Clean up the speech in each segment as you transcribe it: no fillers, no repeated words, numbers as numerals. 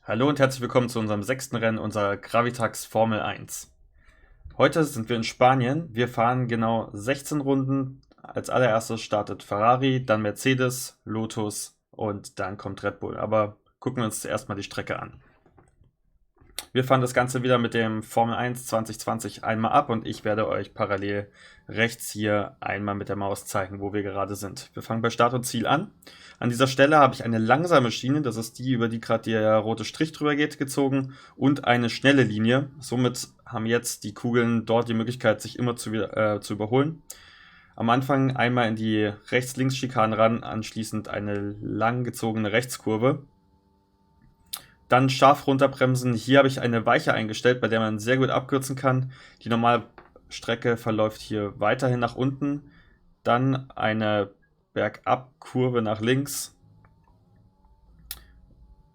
Hallo und herzlich willkommen zu unserem 6. Rennen unserer Gravitax Formel 1. Heute sind wir in Spanien. Wir fahren genau 16 Runden. Als allererstes startet Ferrari, dann Mercedes, Lotus und dann kommt Red Bull. Aber gucken wir uns zuerst mal die Strecke an. Wir fahren das Ganze wieder mit dem Formel 1 2020 einmal ab und ich werde euch parallel rechts hier einmal mit der Maus zeigen, wo wir gerade sind. Wir fangen bei Start und Ziel an. An dieser Stelle habe ich eine langsame Schiene, das ist die, über die gerade der rote Strich drüber geht, gezogen und eine schnelle Linie. Somit haben jetzt die Kugeln dort die Möglichkeit, sich immer zu überholen. Am Anfang einmal in die Rechts-Links-Schikanen ran, anschließend eine lang gezogene Rechtskurve. Dann scharf runterbremsen. Hier habe ich eine Weiche eingestellt, bei der man sehr gut abkürzen kann. Die normale Strecke verläuft hier weiterhin nach unten. Dann eine Bergabkurve nach links.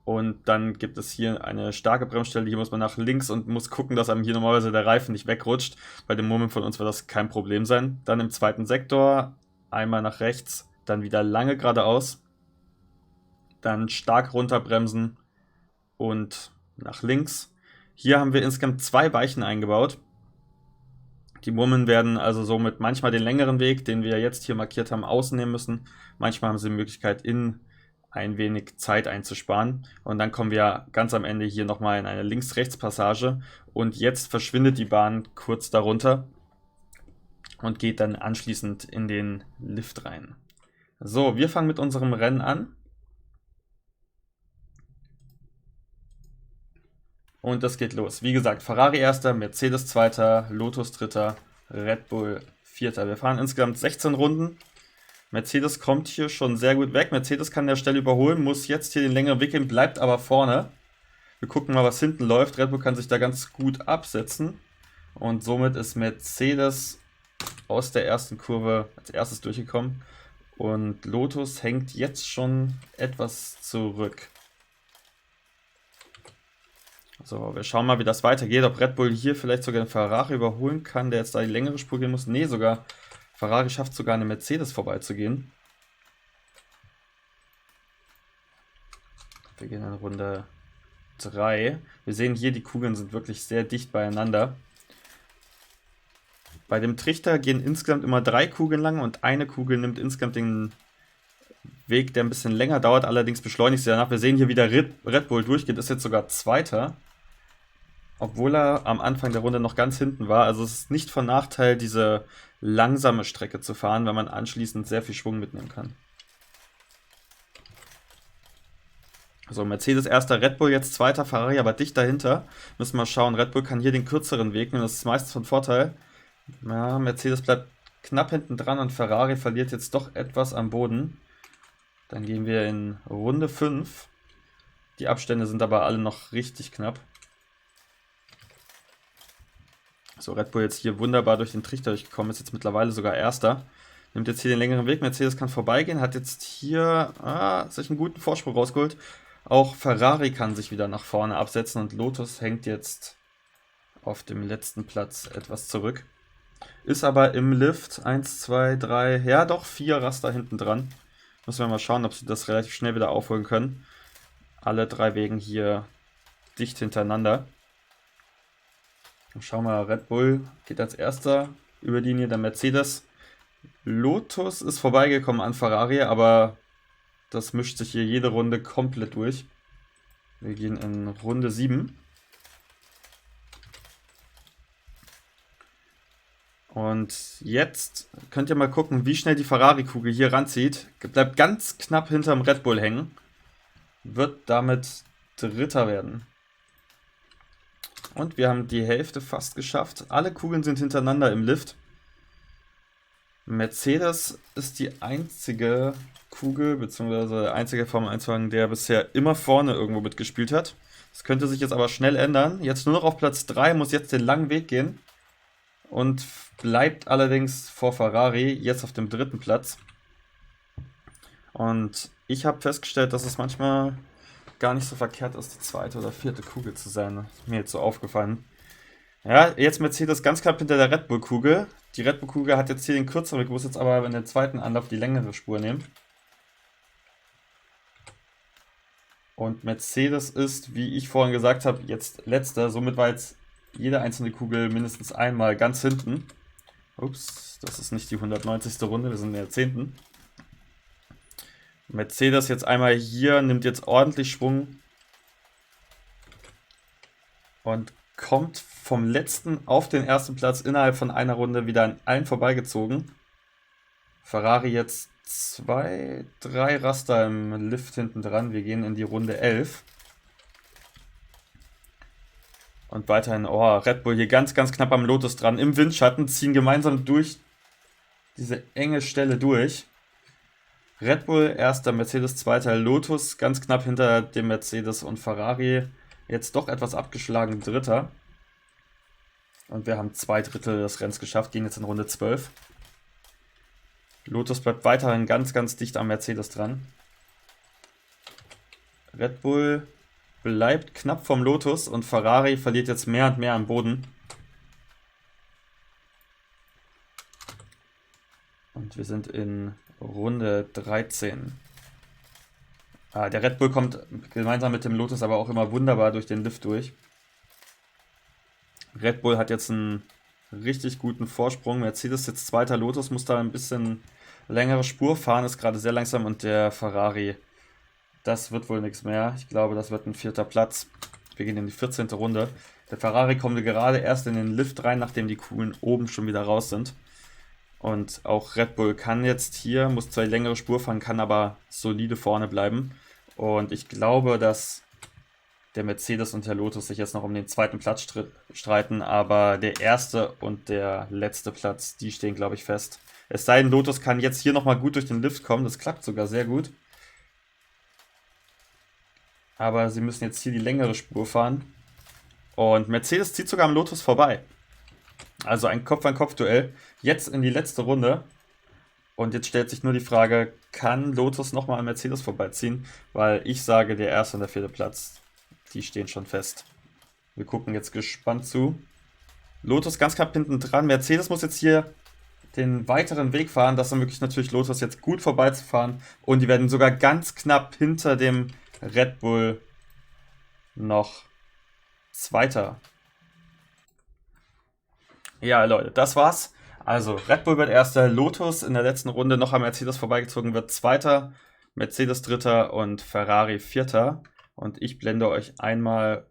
Und dann gibt es hier eine starke Bremsstelle. Hier muss man nach links und muss gucken, dass einem hier normalerweise der Reifen nicht wegrutscht. Bei dem Moment von uns wird das kein Problem sein. Dann im zweiten Sektor einmal nach rechts, dann wieder lange geradeaus. Dann stark runterbremsen und nach links. Hier haben wir insgesamt 2 Weichen eingebaut. Die Murmeln werden also somit manchmal den längeren Weg, den wir jetzt hier markiert haben, außen nehmen müssen. Manchmal haben sie die Möglichkeit, in ein wenig Zeit einzusparen. Und dann kommen wir ganz am Ende hier nochmal in eine Links-Rechts-Passage. Und jetzt verschwindet die Bahn kurz darunter und geht dann anschließend in den Lift rein. So, wir fangen mit unserem Rennen an. Und das geht los. Wie gesagt, Ferrari erster, Mercedes zweiter, Lotus dritter, Red Bull vierter. Wir fahren insgesamt 16 Runden. Mercedes kommt hier schon sehr gut weg. Mercedes kann an der Stelle überholen, muss jetzt hier den längeren Weg gehen, bleibt aber vorne. Wir gucken mal, was hinten läuft. Red Bull kann sich da ganz gut absetzen. Und somit ist Mercedes aus der ersten Kurve als erstes durchgekommen. Und Lotus hängt jetzt schon etwas zurück. So, wir schauen mal, wie das weitergeht. Ob Red Bull hier vielleicht sogar einen Ferrari überholen kann, der jetzt da die längere Spur gehen muss. Nee, sogar Ferrari schafft sogar eine Mercedes vorbeizugehen. Wir gehen in Runde 3. Wir sehen hier, die Kugeln sind wirklich sehr dicht beieinander. Bei dem Trichter gehen insgesamt immer 3 Kugeln lang und eine Kugel nimmt insgesamt den Weg, der ein bisschen länger dauert, allerdings beschleunigt sie danach. Wir sehen hier, wie der Red Bull durchgeht, ist jetzt sogar Zweiter. Obwohl er am Anfang der Runde noch ganz hinten war. Also es ist nicht von Nachteil, diese langsame Strecke zu fahren, weil man anschließend sehr viel Schwung mitnehmen kann. So, Mercedes erster, Red Bull jetzt zweiter, Ferrari aber dicht dahinter. Müssen wir mal schauen, Red Bull kann hier den kürzeren Weg nehmen, das ist meistens von Vorteil. Ja, Mercedes bleibt knapp hinten dran und Ferrari verliert jetzt doch etwas am Boden. Dann gehen wir in Runde 5. Die Abstände sind aber alle noch richtig knapp. So, Red Bull jetzt hier wunderbar durch den Trichter durchgekommen, ist jetzt mittlerweile sogar Erster. Nimmt jetzt hier den längeren Weg, Mercedes kann vorbeigehen, hat jetzt hier sich einen guten Vorsprung rausgeholt. Auch Ferrari kann sich wieder nach vorne absetzen und Lotus hängt jetzt auf dem letzten Platz etwas zurück. Ist aber im Lift 1, 2, 3, ja doch 4 Raster hinten dran. Müssen wir mal schauen, ob sie das relativ schnell wieder aufholen können. Alle 3 Wegen hier dicht hintereinander. Schauen wir mal, Red Bull geht als erster über die Linie, der Mercedes. Lotus ist vorbeigekommen an Ferrari, aber das mischt sich hier jede Runde komplett durch. Wir gehen in Runde 7. Und jetzt könnt ihr mal gucken, wie schnell die Ferrari-Kugel hier ranzieht. Bleibt ganz knapp hinterm Red Bull hängen. Wird damit Dritter werden. Und wir haben die Hälfte fast geschafft. Alle Kugeln sind hintereinander im Lift. Mercedes ist die einzige Kugel, beziehungsweise der einzige Formel 1-Wagen, der bisher immer vorne irgendwo mitgespielt hat. Das könnte sich jetzt aber schnell ändern. Jetzt nur noch auf Platz 3, muss jetzt den langen Weg gehen. Und bleibt allerdings vor Ferrari, jetzt auf dem 3. Platz. Und ich habe festgestellt, dass es manchmal gar nicht so verkehrt ist, die 2. oder 4. Kugel zu sein. Ist mir jetzt so aufgefallen. Ja, jetzt Mercedes ganz knapp hinter der Red Bull-Kugel. Die Red Bull-Kugel hat jetzt hier den kürzeren Weg, muss jetzt aber in der zweiten Anlauf die längere Spur nehmen. Und Mercedes ist, wie ich vorhin gesagt habe, jetzt letzter. Somit war jetzt jede einzelne Kugel mindestens einmal ganz hinten. Ups, das ist nicht die 190. Runde, wir sind in der 10. Mercedes jetzt einmal hier, nimmt jetzt ordentlich Schwung. Und kommt vom letzten auf den ersten Platz innerhalb von einer Runde wieder an allen vorbeigezogen. Ferrari jetzt 2, 3 Raster im Lift hinten dran. Wir gehen in die Runde 11. Und weiterhin, Red Bull hier ganz, ganz knapp am Lotus dran. Im Windschatten, ziehen gemeinsam durch diese enge Stelle durch. Red Bull erster, Mercedes zweiter, Lotus ganz knapp hinter dem Mercedes und Ferrari jetzt doch etwas abgeschlagen dritter. Und wir haben 2/3 des Rennens geschafft, gehen jetzt in Runde 12. Lotus bleibt weiterhin ganz, ganz dicht am Mercedes dran. Red Bull bleibt knapp vom Lotus und Ferrari verliert jetzt mehr und mehr am Boden. Und wir sind in Runde 13. Der Red Bull kommt gemeinsam mit dem Lotus aber auch immer wunderbar durch den Lift durch. Red Bull hat jetzt einen richtig guten Vorsprung. Mercedes jetzt zweiter, Lotus muss da ein bisschen längere Spur fahren, ist gerade sehr langsam und der Ferrari, das wird wohl nichts mehr. Ich glaube, das wird ein 4. Platz. Wir gehen in die 14. Runde. Der Ferrari kommt gerade erst in den Lift rein, nachdem die Kugeln oben schon wieder raus sind. Und auch Red Bull kann jetzt hier, muss zwar längere Spur fahren, kann aber solide vorne bleiben. Und ich glaube, dass der Mercedes und der Lotus sich jetzt noch um den 2. Platz streiten, aber der erste und der letzte Platz, die stehen, glaube ich, fest. Es sei denn, Lotus kann jetzt hier nochmal gut durch den Lift kommen, das klappt sogar sehr gut. Aber sie müssen jetzt hier die längere Spur fahren. Und Mercedes zieht sogar am Lotus vorbei. Also ein Kopf-an-Kopf-Duell. Jetzt in die letzte Runde. Und jetzt stellt sich nur die Frage, kann Lotus nochmal an Mercedes vorbeiziehen? Weil ich sage, der erste und der 4. Platz, die stehen schon fest. Wir gucken jetzt gespannt zu. Lotus ganz knapp hinten dran. Mercedes muss jetzt hier den weiteren Weg fahren. Das ermöglicht natürlich Lotus jetzt gut vorbeizufahren. Und die werden sogar ganz knapp hinter dem Red Bull noch Zweiter. Ja, Leute, das war's. Also, Red Bull wird erster, Lotus in der letzten Runde noch am Mercedes vorbeigezogen, wird zweiter, Mercedes dritter und Ferrari vierter. Und ich blende euch einmal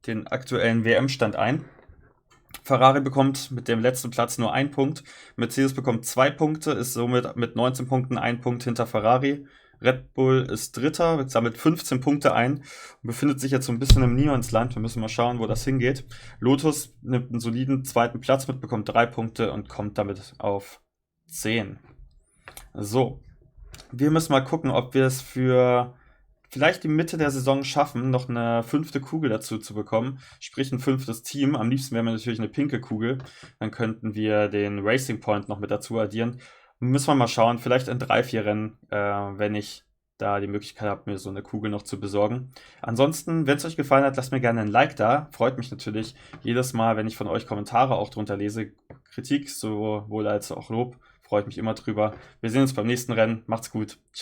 den aktuellen WM-Stand ein. Ferrari bekommt mit dem letzten Platz nur 1 Punkt, Mercedes bekommt 2 Punkte, ist somit mit 19 Punkten 1 Punkt hinter Ferrari. Red Bull ist dritter, sammelt 15 Punkte ein und befindet sich jetzt so ein bisschen im Niemandsland. Wir müssen mal schauen, wo das hingeht. Lotus nimmt einen soliden 2. Platz mit, bekommt 3 Punkte und kommt damit auf 10. So, wir müssen mal gucken, ob wir es für vielleicht die Mitte der Saison schaffen, noch eine 5. Kugel dazu zu bekommen. Sprich ein 5. Team. Am liebsten wäre mir natürlich eine pinke Kugel. Dann könnten wir den Racing Point noch mit dazu addieren. Müssen wir mal schauen, vielleicht in 3, 4 Rennen, wenn ich da die Möglichkeit habe, mir so eine Kugel noch zu besorgen. Ansonsten, wenn es euch gefallen hat, lasst mir gerne ein Like da. Freut mich natürlich jedes Mal, wenn ich von euch Kommentare auch drunter lese. Kritik sowohl als auch Lob. Freut mich immer drüber. Wir sehen uns beim nächsten Rennen. Macht's gut. Ciao.